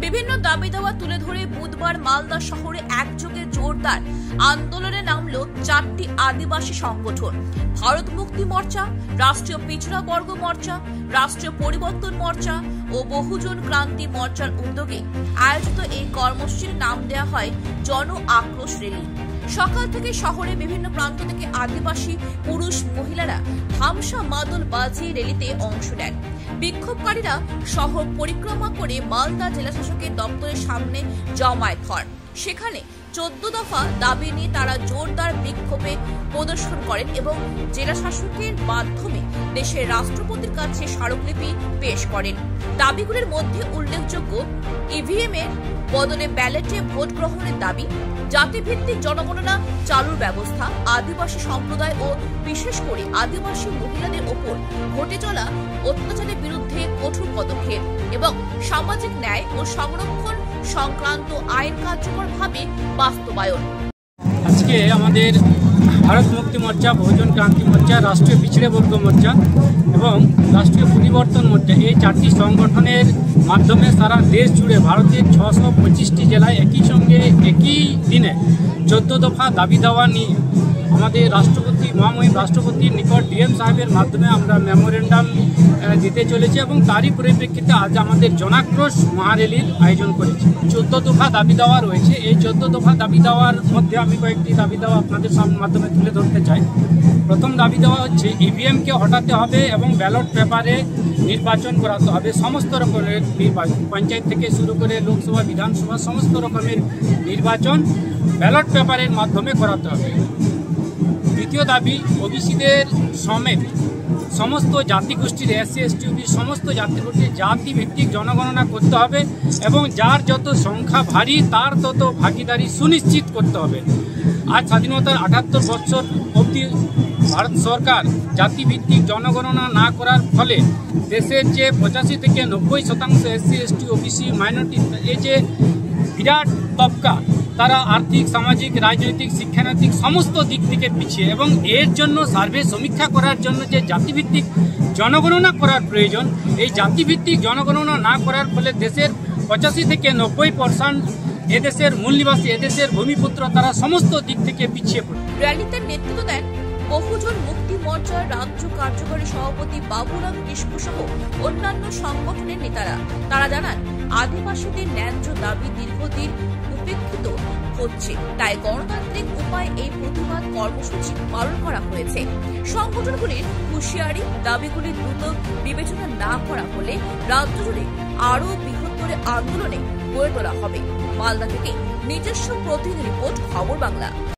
বিভিন্ন দাবি দাওয়া তুলে ধরে বুধবার মালদা শহরে একযোগে জোরদার আন্দোলনে নামল 4টি আদিবাসী সংগঠন। ভারত মুক্তি মোর্চা, রাষ্ট্রীয় পিছড়া বর্গ মোর্চা, রাষ্ট্রীয় পরিবর্তন মোর্চা ও বহুজন ক্রান্তি মোর্চার উদ্যোগে আয়োজিত এই কর্মসূচির নাম দেওয়া হয় জন আক্রোশ র্যালি। সকাল থেকে শহরে বিভিন্ন প্রান্ত থেকে আদিবাসী পুরুষ মহিলারা ধামসা মাদল বাজিয়ে র্যালিতে অংশ নেন। বিক্ষোভকারীরা শহর পরিক্রমা করে মালদা জেলা শাসকের দপ্তরের সামনে জমায়েত হন। সেখানে 14 দফা দাবি নিয়ে তারা জোরদার বিক্ষোভে প্রদর্শন করেন এবং জেলা শাসকের মাধ্যমে দেশের রাষ্ট্রপতির কাছে স্মারকলিপি পেশ করেন। দাবিগুলির মধ্যে উল্লেখযোগ্য ইভিএম এর বদলে ব্যালটে ভোট গ্রহণের দাবি, জাতিভিত্তিক জনগণনা চালুর ব্যবস্থা, আদিবাসী সম্প্রদায় ও বিশেষ করে আদিবাসী মহিলাদের ওপর ঘটে চলা অত্যাচারের বিরুদ্ধে কঠোর পদক্ষেপ এবং সামাজিক ন্যায় ও সংরক্ষণ সংক্রান্ত আইন কার্যকরভাবে বাস্তবায়ন। আজকে আমাদের ভারত মুক্তি মোর্চা, বহুজন ক্রান্তি মোর্চা, রাষ্ট্রীয় পিছড়ে বর্গ মোর্চা এবং রাষ্ট্রীয় পরিবর্তন মোর্চা, এই 4টি সংগঠনের মাধ্যমে সারা দেশ জুড়ে ভারতের 625টি জেলায় একই সঙ্গে একই দিনে 14 দফা দাবি দেওয়া নিয়ে আমাদের রাষ্ট্রপতি, মহামহিম রাষ্ট্রপতির নিকট ডিএম সাহেবের মাধ্যমে আমরা মেমোরেন্ডাম দিতে চলেছি এবং তারই পরিপ্রেক্ষিতে আজ আমাদের জনাক্রোশ মহারেলির আয়োজন করেছি। 14 দফা দাবি দেওয়া রয়েছে। এই 14 দফা দাবি দেওয়ার মধ্যে আমি কয়েকটি দাবি দেওয়া আপনাদের মাধ্যমে তুলে ধরতে চাই। প্রথম দাবি দেওয়া হচ্ছে ইভিএমকে হটাতে হবে এবং ব্যালট পেপারে নির্বাচন করাতে হবে। সমস্ত রকমের নির্বাচন, পঞ্চায়েত থেকে শুরু করে লোকসভা, বিধানসভা সমস্ত রকমের নির্বাচন ব্যালট পেপারের মাধ্যমে করাতে হবে। দ্বিতীয় দাবি, ওবিসিদের সমেত সমস্ত জাতিগোষ্ঠীর, এসসি এসটি ওবিসি সমস্ত জাতিগোষ্ঠীর জাতিভিত্তিক জনগণনা করতে হবে এবং যার যত সংখ্যা ভারী তার তত ভাগিদারি সুনিশ্চিত করতে হবে। আজ স্বাধীনতার 78 বছর অবধি ভারত সরকার জাতিভিত্তিক জনগণনা না করার ফলে দেশের যে 85 থেকে 90% এসসি এসটি ওবিসি মাইনরিটি, এই যে বিরাট তবকা, তারা আর্থিক, সামাজিক, রাজনৈতিক, শিক্ষানৈতিক সমস্ত দিক থেকে পিছিয়ে এবং এর জন্য সার্ভে সমীক্ষা করার জন্য যে জাতিভিত্তিক জনগণনা করার প্রয়োজন, এই জাতিভিত্তিক জনগণনা না করার ফলে দেশের 85 থেকে 90% এদেশের মূল নিবাসী, এদেশের ভূমিপুত্র, তারা সমস্ত দিক থেকে পিছিয়ে পড়ে। র্যালিতে নেতৃত্ব দেন বহুজন মুক্তি মোর্চার রাজ্য কার্যকরী সভাপতি বাবুরাম কিসকু সহ অন্যান্য সংগঠনের নেতারা। তারা জানান, আদিবাসীদের ন্যায্য দাবি দীর্ঘদিন উপেক্ষিত হচ্ছে, তাই গণতান্ত্রিক উপায়ে এই প্রতিবাদ কর্মসূচি পালন করা হয়েছে। সংগঠনগুলির হুঁশিয়ারি, দাবিগুলি দ্রুত বিবেচনা না করা হলে রাজ্য জুড়ে আরও বৃহত্তর আন্দোলনে গড়ে তোলা হবে। মালদা থেকে নিজস্ব প্রতিনিধি রিপোর্ট, খবর বাংলা।